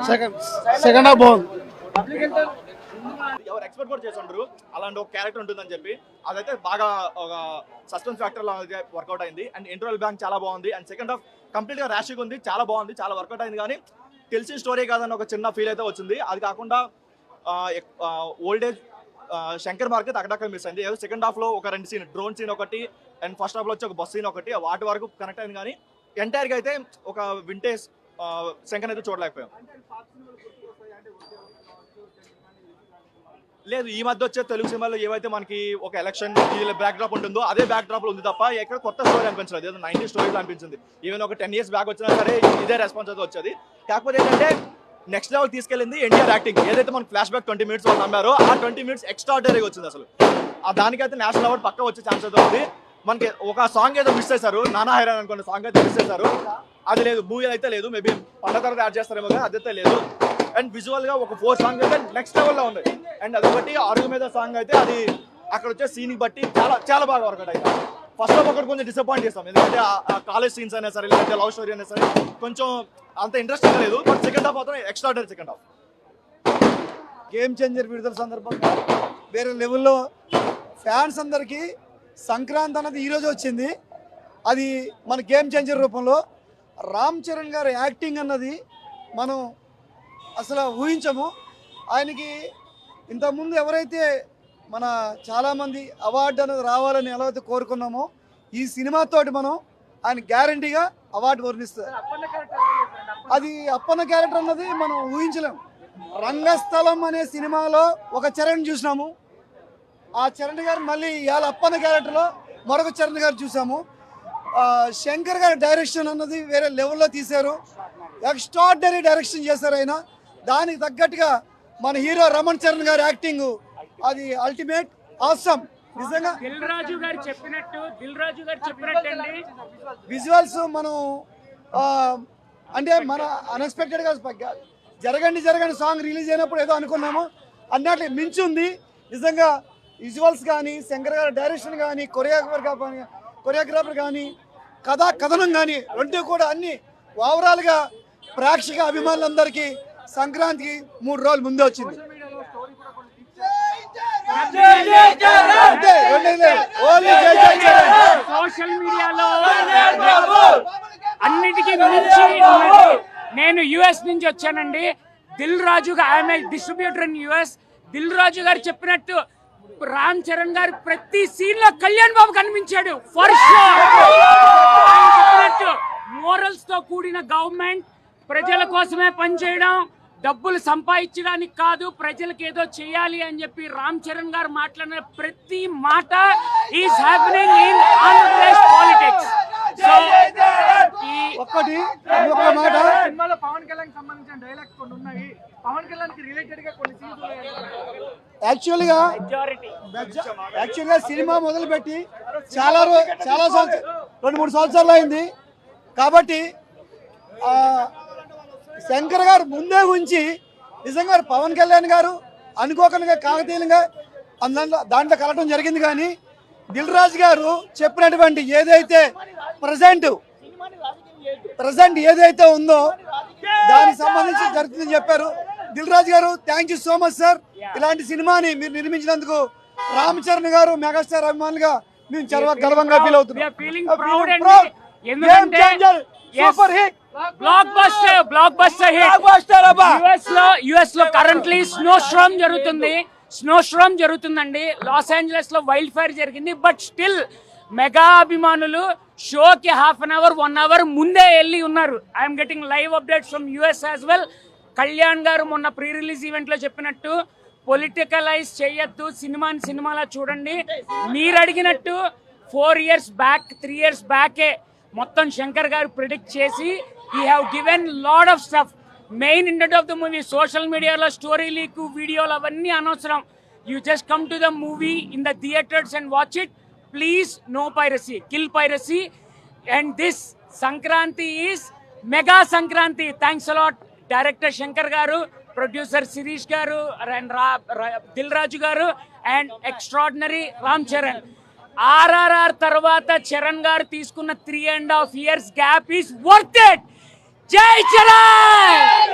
Second half బాగుంది. ఎవరు expect కూడా చేసి ఉండరు అలాంటి ఒక క్యారెక్టర్ ఉంటుందని చెప్పి. అదైతే బాగా ఒక సస్పెన్స్ ఫ్యాక్టర్ లాగా వర్కౌట్ అయింది. అండ్ ఇంటర్వెల్ బ్యాంక్ చాలా బాగుంది. అండ్ సెకండ్ హాఫ్ కంప్లీట్ గా ర్యాషింగ్ ఉంది, చాలా బాగుంది, చాలా వర్కౌట్ అయింది. కానీ తెలిసిన స్టోరీ కాదని ఒక చిన్న ఫీల్ అయితే వచ్చింది. అది కాకుండా ఓల్డేజ్ శంకర్ మార్కెట్ అక్కడక్కడ మిస్ అయింది. ఏదో సెకండ్ హాఫ్ లో ఒక 2 సీన్, డ్రోన్ సీన్ ఒకటి అండ్ ఫస్ట్ హాఫ్ లో వచ్చి ఒక బస్ సీన్ ఒకటి, వాటి వరకు కనెక్ట్ అయింది. కానీ ఎంటైర్ గా అయితే ఒక వింటేజ్ శంకర్ అయితే చూడలేకపోయాం. లేదు, ఈ మధ్య వచ్చే తెలుగు సినిమాలో ఏవైతే మనకి ఒక ఎలక్షన్ బ్యాక్ డ్రాప్ ఉంటుందో అదే బ్యాక్ డ్రాప్ లో ఉంది తప్ప ఎక్కడ కొత్త స్టోరీ అనిపించలేదు. ఏదో 90 స్టోరీలో అనిపించింది. ఈవెన్ ఒక 10 years బ్యాక్ వచ్చినా సరే ఇదే రెస్పాన్స్ అయితే వచ్చేది. కాకపోతే ఏంటంటే నెక్స్ట్ లెవెల్ తీసుకెళ్ళింది ఎన్టీఆర్ యాక్టింగ్. ఏదైతే మన ఫ్లాష్ బ్యాక్ 20 minutes వాళ్ళు నమ్మారో ఆ 20 minutes ఎక్స్ట్రాడినరీగా వచ్చింది. అసలు దానికైతే నేషనల్ అవార్డు పక్క వచ్చే ఛాన్స్ అయితే ఉంది. మనకి ఒక సాంగ్ ఏదో మిస్ చేశారు, నానా హైరాన్ అనుకున్న సాంగ్ అయితే మిస్ చేశారు. అది లేదు, మూవీ అయితే లేదు. మేబీ పండుగ తర్వాత యాడ్ చేస్తారేమో కానీ అదైతే లేదు. అండ్ విజువల్ గా ఒక 4 సాంగ్ అయితే నెక్స్ట్ లెవెల్లో ఉంది. అండ్ అదొకటి అరుగు మీద సాంగ్ అయితే అది అక్కడ వచ్చే సీన్ బట్టి చాలా చాలా బాగా వర్కౌట్ అయింది. ఫస్ట్ హాఫ్ ఒకటి కొంచెం డిసప్పాయింట్ చేస్తాం, ఎందుకంటే ఆ కాలేజ్ సీన్స్ అయినా సరే లేదంటే లవ్ స్టోరీ అయినా సరే కొంచెం అంత ఇంట్రెస్టింగ్ లేదు. బట్ సెకండ్ హాఫ్ మాత్రం extraordinary. Second half game changer విడుదల సందర్భంగా వేరే లెవెల్లో ఫ్యాన్స్ అందరికీ సంక్రాంతి అన్నది ఈరోజు వచ్చింది. అది మన గేమ్ చేంజర్ రూపంలో రామ్ చరణ్ గారి యాక్టింగ్ అన్నది మనం అసలు ఊహించము. ఆయనకి ఇంతకుముందు ఎవరైతే మన చాలామంది అవార్డు అనేది రావాలని ఎలా అయితే కోరుకున్నామో ఈ సినిమాతోటి మనం ఆయన గ్యారంటీగా అవార్డు వర్ణిస్తారు. అది అప్పన్న క్యారెక్టర్ అన్నది మనం ఊహించలేము. రంగస్థలం అనే సినిమాలో ఒక చరణ్ చూసినాము, ఆ చరణ్ గారు మళ్ళీ ఇవాళ అప్పన్న క్యారెక్టర్లో మరొక చరణ్ గారు చూసాము. శంకర్ గారి డైరెక్షన్ అన్నది వేరే లెవెల్లో తీశారు, ఎక్స్ట్రాడినరీ డైరెక్షన్ చేశారు ఆయన. దానికి తగ్గట్టుగా మన హీరో రమణ్ చరణ్ గారి యాక్టింగ్ అది అల్టిమేట్ ఆసమ్. నిజంగా దిల్ రాజు గారు చెప్పినట్టు విజువల్స్ మనం అంటే మన అన్ఎక్స్పెక్టెడ్గా జరగండి సాంగ్ రిలీజ్ అయినప్పుడు ఏదో అనుకున్నాము అన్నట్లు మించి ఉంది. నిజంగా విజువల్స్ కానీ శంకర్ గారి డైరెక్షన్ కానీ కొరియోగ్రాఫర్ కానీ కథనం కానీ రెండు కూడా అన్ని ఓవరాల్గా ప్రేక్షక అభిమానులందరికీ సంక్రాంతికి 3 రోజులు ముందే వచ్చింది. సోషల్ మీడియాలో అన్నిటికీ మించి నేను యుఎస్ నుంచి వచ్చానండి. Dil Raju I'm a distributor in US. Dil Raju గారు చెప్పినట్టు రామ్ చరణ్ గారు ప్రతి సీన్ లో కళ్యాణ్ బాబు కనిపించాడు. ఫర్ షూర్ చెప్పినట్టు మోరల్స్ తో కూడిన గవర్నమెంట్, ప్రజల కోసమే పనిచేయడం, డబ్బులు సంపాదించడానికి కాదు, ప్రజలకు ఏదో చేయాలి అని చెప్పి రామ్ చరణ్ గారు మాట్లాడిన ప్రతి మాట is happening in Andhra Pradesh politics. So ఒక్క మాట, సినిమాలో పవన్ కళ్యాణ్ సంబంధించిన డైలాగ్స్ కొన్ని ఉన్నాయి. పవన్ కళ్యాణ్ కి రిలేటెడ్ గా కొన్ని సీన్స్ ఉన్నాయి. యాక్చువల్గా సినిమా మొదలుపెట్టి చాలా 2-3 సంవత్సరాలు అయింది. కాబట్టి శంకర్ గారు ముందే ఉంచి నిజంగా పవన్ కళ్యాణ్ గారు అనుకోకుండా కాకతీయంగా దాంట్లో కలవడం జరిగింది. కానీ దిల్ రాజు గారు చెప్పినటువంటి ఏదైతే ప్రజెంట్ ఏదైతే ఉందో దానికి సంబంధించి జరుగుతుందని చెప్పారు. దిల్ రాజు గారు thank you so much sir. ఇలాంటి సినిమాని మీరు నిర్మించినందుకు రామ్ చరణ్ గారు మెగాస్టార్ అభిమానులుగా మేము చాలా గర్వంగా ఫీల్ అవుతున్నాం. Super hit, block buster hit. US లో కరెంట్లీ స్నో స్ట్రామ్ జరుగుతుందండి. లాస్ ఏంజలస్ లో వైల్డ్ ఫైర్ జరిగింది. బట్ స్టిల్ మెగా అభిమానులు షోకి 1/2 hour 1 hour ముందే వెళ్ళి ఉన్నారు. I'm getting live updates from US as well. Kalyan గారు మొన్న ప్రీ రిలీజ్ ఈవెంట్ లో చెప్పినట్టు పొలిటికలైజ్ చేయొద్దు, సినిమాలా చూడండి. మీరు అడిగినట్టు 4 years బ్యాక్ 3 years బ్యాకే మొత్తం శంకర్ గారు ప్రిడిక్ట్ చేసి he have given lot of stuff. Main intent of the movie social మీడియాలో స్టోరీ లీక్ వీడియోలు అవన్నీ అనవసరం. You just come to the movie in the theaters and watch it. Please no piracy, kill piracy. And this Sankranti is mega Sankranti. Thanks a lot director Shankar garu, producer Shirish garu and Dil Raju garu and extraordinary Ram Charan. RRR తర్వాత చరణ్ గారు తీసుకున్న 3.5 years gap is worth it. జై Charan.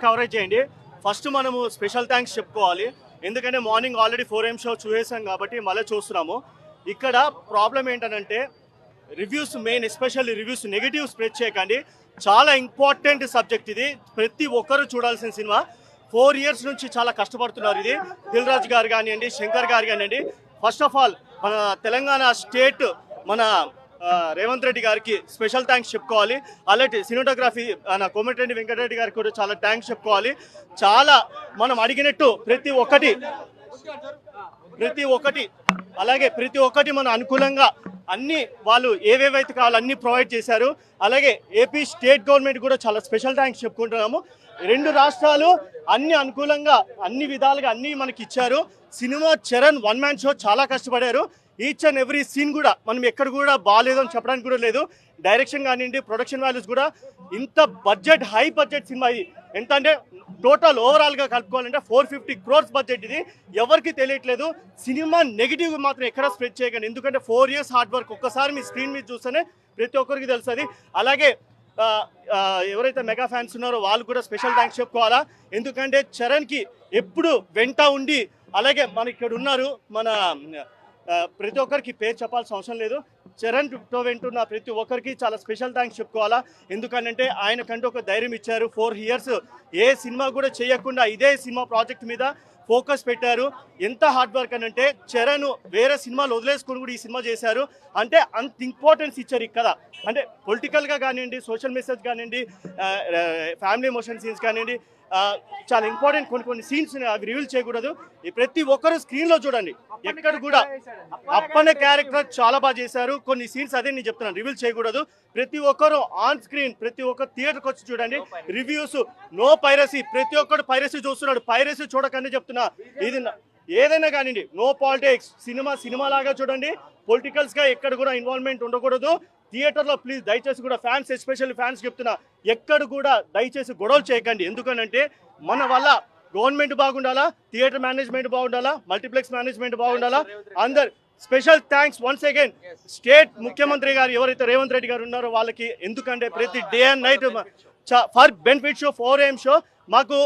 Coverage చేయండి. First మనము special thanks చెప్పుకోవాలి, ఎందుకంటే morning already 4 AM show చూసేసాం కాబట్టి మళ్ళీ చూస్తున్నాము. ఇక్కడ ప్రాబ్లం ఏంటంటే reviews, main especially reviews negative spread చేయకండి. చాలా ఇంపార్టెంట్ సబ్జెక్ట్ ఇది, ప్రతి ఒక్కరూ చూడాల్సిన సినిమా. 4 years నుంచి చాలా కష్టపడుతున్నారు. ఇది దిల్ రాజు గారు కానివ్వండి, శంకర్ గారు కానివ్వండి. ఫస్ట్ ఆఫ్ ఆల్ మన తెలంగాణ స్టేట్ మన రేవంత్ రెడ్డి గారికి స్పెషల్ థ్యాంక్స్ చెప్పుకోవాలి. అలాంటి సినిమాటోగ్రఫీ మన కోమటిరెడ్డి వెంకటరెడ్డి గారికి కూడా చాలా థ్యాంక్స్ చెప్పుకోవాలి. చాలా మనం అడిగినట్టు ప్రతి ఒక్కటి అలాగే ప్రతి ఒక్కటి మన అనుకూలంగా అన్ని వాళ్ళు ఏవేవైతే కావాలో అన్ని ప్రొవైడ్ చేశారు. అలాగే ఏపీ స్టేట్ గవర్నమెంట్ కూడా చాలా స్పెషల్ థ్యాంక్స్ చెప్పుకుంటున్నాము. 2 రాష్ట్రాలు అన్ని అనుకూలంగా అన్ని విధాలుగా అన్ని మనకి ఇచ్చారు. సినిమా చరణ్ 1 man షో చాలా కష్టపడారు. ఈచ్ అండ్ ఎవ్రీ సీన్ కూడా మనం ఎక్కడ కూడా బాగాలేదు అని చెప్పడానికి కూడా లేదు. డైరెక్షన్ కానివ్వండి, ప్రొడక్షన్ వాల్యూస్ కూడా ఇంత బడ్జెట్, హై బడ్జెట్ సినిమా ఇది. ఎంత అంటే టోటల్ ఓవరాల్గా కలుపుకోవాలంటే 450 crores బడ్జెట్. ఇది ఎవరికి తెలియట్లేదు. సినిమా నెగిటివ్ మాత్రం ఎక్కడ స్ప్రెడ్ చేయకండి, ఎందుకంటే 4 years హార్డ్ వర్క్ ఒక్కసారి మీ స్క్రీన్ మీద చూస్తేనే ప్రతి ఒక్కరికి తెలుస్తుంది. అలాగే ఎవరైతే మెగా ఫ్యాన్స్ ఉన్నారో వాళ్ళు కూడా స్పెషల్ థ్యాంక్స్ చెప్పుకోవాలా, ఎందుకంటే చరణ్కి ఎప్పుడు వెంట ఉండి, అలాగే మన ఇక్కడ ఉన్నారు మన ప్రతి ఒక్కరికి పేరు చెప్పాల్సిన అవసరం లేదు, చరణ్తో వెంటున్న ప్రతి ఒక్కరికి చాలా స్పెషల్ థ్యాంక్స్ చెప్పుకోవాలా. ఎందుకంటే ఆయనకంటూ ఒక ధైర్యం ఇచ్చారు. 4 years ఏ సినిమా కూడా చేయకుండా ఇదే సినిమా ప్రాజెక్ట్ మీద ఫోకస్ పెట్టారు. ఎంత హార్డ్ వర్క్ అని అంటే చరణ్ వేరే సినిమాలు వదిలేసుకుని కూడా ఈ సినిమా చేశారు. అంటే అంత ఇంపార్టెన్స్ ఇచ్చారు ఇక్కడ. అంటే పొలిటికల్గా కానివ్వండి, సోషల్ మెసేజ్ కానివ్వండి, ఫ్యామిలీ ఎమోషన్ సీన్స్ కానివ్వండి, చాలా ఇంపార్టెంట్ కొన్ని సీన్స్ అవి రివీల్ చేయకూడదు. ప్రతి ఒక్కరు స్క్రీన్లో చూడండి. ఎక్కడ కూడా అప్పన్న క్యారెక్టర్ చాలా బాగా చేశారు. కొన్ని సీన్స్ అదే నేను చెప్తున్నాను, రివీల్ చేయకూడదు. ప్రతి ఒక్కరు ఆన్ స్క్రీన్, ప్రతి ఒక్కరు థియేటర్కి వచ్చి చూడండి. రివ్యూస్ నో పైరసీ, ప్రతి ఒక్కరు పైరసీ చూస్తున్నాడు. పైరసీ చూడకనే చెప్తున్నా. ఇది ఏదైనా కానివ్వండి, నో పాలిటిక్స్, సినిమా లాగా చూడండి. పొలిటికల్స్గా ఎక్కడ కూడా ఇన్వాల్వ్మెంట్ ఉండకూడదు. థియేటర్లో ప్లీజ్ దయచేసి కూడా ఫ్యాన్స్, ఎస్పెషల్లీ ఫ్యాన్స్ చెప్తున్నా, ఎక్కడ కూడా దయచేసి గొడవలు చేయకండి. ఎందుకనంటే మన వల్ల గవర్నమెంట్ బాగుండాలా, థియేటర్ మేనేజ్మెంట్ బాగుండాలా, మల్టీప్లెక్స్ మేనేజ్మెంట్ బాగుండాలా. అందరు special thanks once again state ముఖ్యమంత్రి గారు ఎవరైతే రేవంత్ రెడ్డి గారు ఉన్నారో వాళ్ళకి. ఎందుకంటే ప్రతి day and night for benefit show, 4 AM show మాకు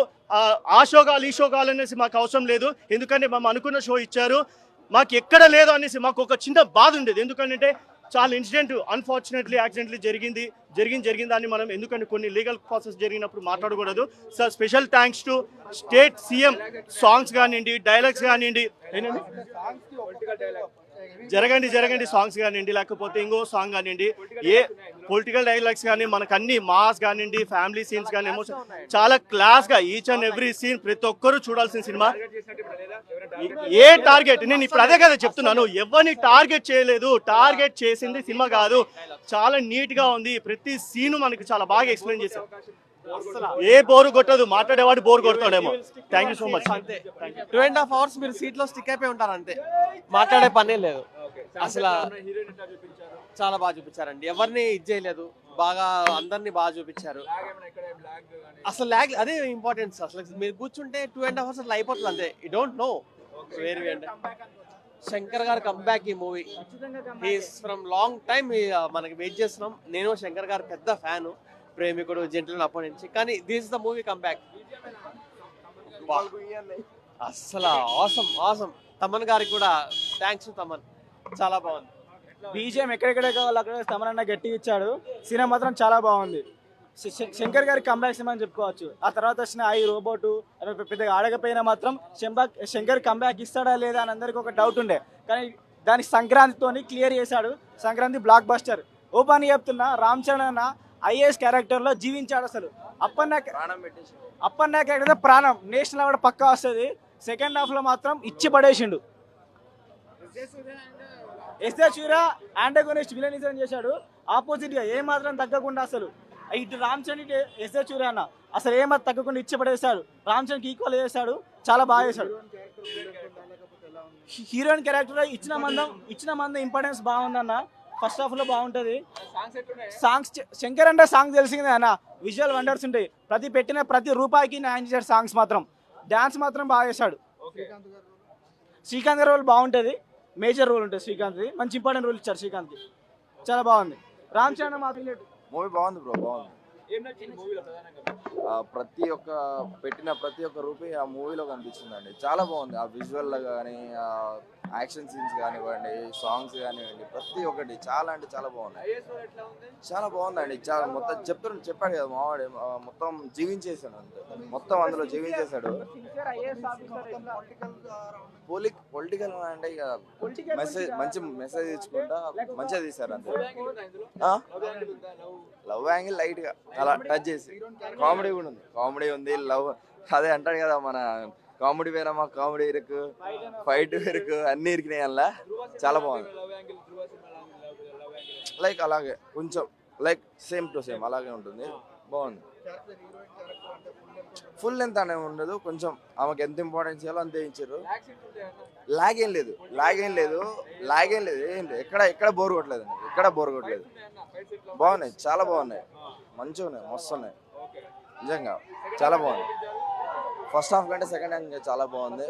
ఆ షో కావాలి, ఈ షో కావాలనేసి మాకు అవసరం లేదు. ఎందుకంటే మేము అనుకున్న షో ఇచ్చారు. మాకు ఎక్కడ లేదు అనేసి మాకు ఒక చిన్న బాధ ఉండేది. ఎందుకంటే చాలా ఇన్సిడెంట్ అన్ఫార్చునేట్లీ యాక్సిడెంట్లీ జరిగింది దాన్ని మనం, ఎందుకంటే కొన్ని లీగల్ ప్రాసెస్ జరిగినప్పుడు మాట్లాడకూడదు. Sir special thanks to state CM. Songs కానివ్వండి, డైలాగ్స్ కానివ్వండి, జరగండి సాంగ్స్ కానివ్వండి, లేకపోతే ఇంకో సాంగ్ కానివ్వండి, ఏ పొలిటికల్ డైలాగ్స్ కానీ మనకు అన్ని మాస్ కానివ్వండి, ఫ్యామిలీ సీన్స్ కానీ, ఎమోషన్ చాలా క్లాస్గా ఈచ్ అండ్ ఎవ్రీ సీన్ ప్రతి ఒక్కరూ చూడాల్సిన సినిమా. ఏ టార్గెట్, నేను ఇప్పుడు అదే కదా చెప్తున్నాను, ఎవరిని టార్గెట్ చేయలేదు, టార్గెట్ చేసింది సినిమా కాదు. చాలా నీట్గా ఉంది. ప్రతి సీను మనకి చాలా బాగా ఎక్స్ప్లెయిన్ చేశారు. ఏ బోరు కొట్టదు, మాట్లాడేవాడు బోరు కొడతాడేమో. Thank you so much. 2.5 hours మీరు సీట్లో స్టిక్ అయిపోయి ఉంటారు అంతే, మాట్లాడే పనే లేదు. అసలు చాలా బాగా చూపించారండి, ఎవరిని ఇది చేయలేదు, బాగా అందరినీ బాగా చూపించారు. అసలు ల్యాగ్ అదే ఇంపార్టెన్స్. అసలు మీరు కూర్చుంటే 2.5 hours అట్లా అయిపోతుంది అంతే. యూ డోంట్ నో వేరు అంటే శంకర్ గారు కంబ్యాక్ ఈ movie. He's from long time మనకి వెయిట్ చేస్తున్నాం. నేను శంకర్ గారు పెద్ద ఫ్యాను, ప్రేమికుడు, జెంటిల్మెన్ అప్పటి నుంచి. కానీ this is the movie comeback. అసలు ఆసమ్. తమన్ గారికి కూడా థ్యాంక్స్. తమన్ చాలా బాగుంది. బీజిఎం ఎక్కడెక్కడ కావాలి అక్కడ తమన్ అన్న గట్టిగా ఇచ్చాడు. సినిమా మాత్రం చాలా బాగుంది. శంకర్ గారి కంబ్యాక్ సినిమా అని చెప్పుకోవచ్చు. ఆ తర్వాత వచ్చిన ఐ రోబోటు పెద్దగా ఆడకపోయినా మాత్రం శంకర్ కంబ్యాక్ ఇస్తాడా లేదా అని అందరికి ఒక డౌట్ ఉండే. కానీ దానికి సంక్రాంతితోని క్లియర్ చేశాడు. Sankranti block buster. ఓపెన్ చెప్తున్నా, రామ్ చరణ్ అన్న ఐఏఎస్ క్యారెక్టర్లో జీవించాడు. అసలు అప్పన్న క్యారెక్టర్ ప్రాణం, నేషనల్ అవార్డు పక్కా వస్తుంది. సెకండ్ హాఫ్లో మాత్రం ఇచ్చి పడేసిండు. ఎస్ఏ సూర్య యాంటగోనిస్ట్ విలనిజం చేశాడు. ఆపోజిట్గా ఏమాత్రం తగ్గకుండా అసలు ఇటు రామ్ చరణ్, ఇటు ఎస్ఏ సూర్య అన్న అసలు ఏమాత్రం తగ్గకుండా ఇచ్చి పడేశాడు. రామ్ చరణ్కి ఈక్వల్ చేశాడు, చాలా బాగా చేశాడు. హీరోయిన్ క్యారెక్టర్ ఇచ్చిన మందం ఇంపార్టెన్స్ బాగుందన్న. ఫస్ట్ హాఫ్లో బాగుంటుంది. సాంగ్స్ శంకర్ అంటే సాంగ్ తెలిసిందే అన్న, విజువల్ వండర్స్ ఉంటాయి. పెట్టిన ప్రతి రూపాయికి న్యాయం చేశాడు. సాంగ్స్ మాత్రం, డ్యాన్స్ మాత్రం బాగా చేశాడు. శ్రీకాంత్ గారి రోల్ బాగుంటుంది, మేజర్ రోల్ ఉంటుంది శ్రీకాంత్ది. మంచి ఇంపార్టెంట్ రోల్ ఇచ్చారు శ్రీకాంత్కి, చాలా బాగుంది. రామ్ చరణ్ మాత్రం మూవీ బాగుంది బ్రో, బాగుంది. ఏం నచ్చింది మూవీలో ప్రధానంగా? ప్రతి ఒక్క పెట్టిన ప్రతి ఒక్క రూపాయి ఆ మూవీలో కనిపించిందండి. చాలా బాగుంది. ఆ విజువల్ కానీ, ఆ యాక్షన్ సీన్స్ కానివ్వండి, సాంగ్స్ కానివ్వండి, ప్రతి ఒక్కటి చాలా అంటే చాలా బాగున్నాయి. చాలా బాగుందండి. చాలా మొత్తం చెప్పాడు కదా మావాడు, మొత్తం జీవించేసాడు అంతే. మొత్తం అందులో జీవించేశాడు. పొలిటికల్ అంటే ఇక మెసేజ్, మంచి మెసేజ్ ఇచ్చుకుంటా మంచిగా తీశారు అంతే. లవ్ యాంగిల్ లైట్ గా అలా టచ్ చేసి, కామెడీ కూడా ఉంది. కామెడీ ఉంది, లవ్ అదే అంటాడు కదా మన కామెడీ వేరమ్మా, కామెడీ ఇరుకు, ఫైట్ ఇరుకు, అన్ని ఇరికినాయి అలా. చాలా బాగుంది. లైక్ అలాగే కొంచెం లైక్ సేమ్ టు సేమ్ అలాగే ఉంటుంది. బాగుంది. ఫుల్ లెంత్ అనేది ఉండదు, కొంచెం ఆమెకు ఎంత ఇంపార్టెన్స్ ఇవ్వాలో అంతే ఇచ్చారు. లాగ్ ఏం లేదు. ఎక్కడ బోర్ కొట్టలేదండి. ఎక్కడ బోర్ కొట్టలేదు. బాగున్నాయి, చాలా బాగున్నాయి, మంచిగా ఉన్నాయి, మస్తు ఉన్నాయి. నిజంగా చాలా బాగుంది. ఫస్ట్ హాఫ్ కంటే సెకండ్ హాఫ్ చాలా బాగుంది.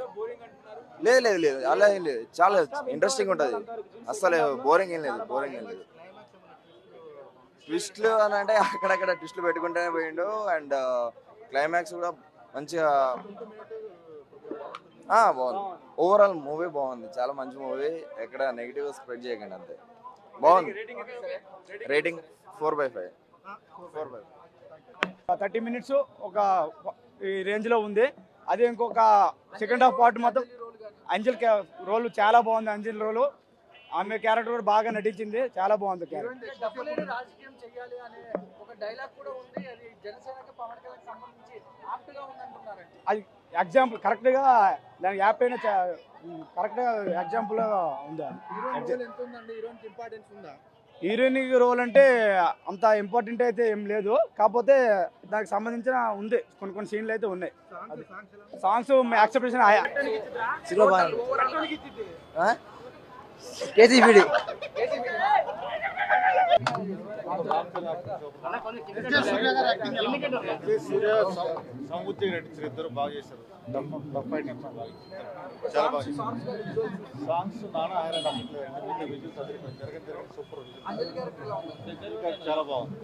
లేదు అలా ఏం లేదు. చాలా ఇంట్రెస్టింగ్ ఉంటుంది. అసలు బోరింగ్ ఏం లేదు. ట్విస్ట్లు అని అంటే అక్కడక్కడ ట్విస్ట్లు పెట్టుకుంటూనే పోయిండు. అండ్ క్లైమాక్స్ కూడా మంచిగా బాగుంది. ఓవరాల్ మూవీ బాగుంది. చాలా మంచి మూవీ. ఎక్కడ నెగిటివ్ స్ప్రెడ్ చేయకండి అంతే. బాగుంది. రేటింగ్ 4/5. 30 minutes ఒక ఈ రేంజ్లో ఉంది. అదే ఇంకొక సెకండ్ హాఫ్ పార్ట్ మాత్రం అంజల్ రోల్ చాలా బాగుంది. అంజల్ రోల్, ఆమె క్యారెక్టర్ కూడా బాగా నటించింది. చాలా బాగుంది క్యారెక్టర్. డబ్బులేని రాజకీయం చేయాలి అనే ఒక డైలాగ్ కూడా ఉంది. అది జనసేనకి పవన్ కళ్యాణ్ సంబంధించి యాప్ట్ గా ఉందంటున్నారండి. అది ఎగ్జాంపుల్ కరెక్ట్గా దాని యాప్ అయినా కరెక్ట్గా ఎగ్జాంపుల్ ఉందా? ఇంపార్టెన్స్ ఉందా? హీరోయిన్ రోల్ అంటే అంత ఇంపార్టెంట్ అయితే ఏం లేదు. కాకపోతే దానికి సంబంధించిన ఉంది, కొన్ని సీన్లు అయితే ఉన్నాయి. సాంగ్స్ యాక్సెప్టేషన్ కేజీబీడి సమృద్ధిగా నటించారు. ఇద్దరు బాగా చేశారు. చాలా బాగా సాంగ్స్ నాన్న ఆయన జరగని సూపర్. చాలా బాగుంది.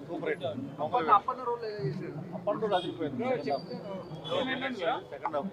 Super hit. అప్పటి రోజు అదిరిపోయింది. Second half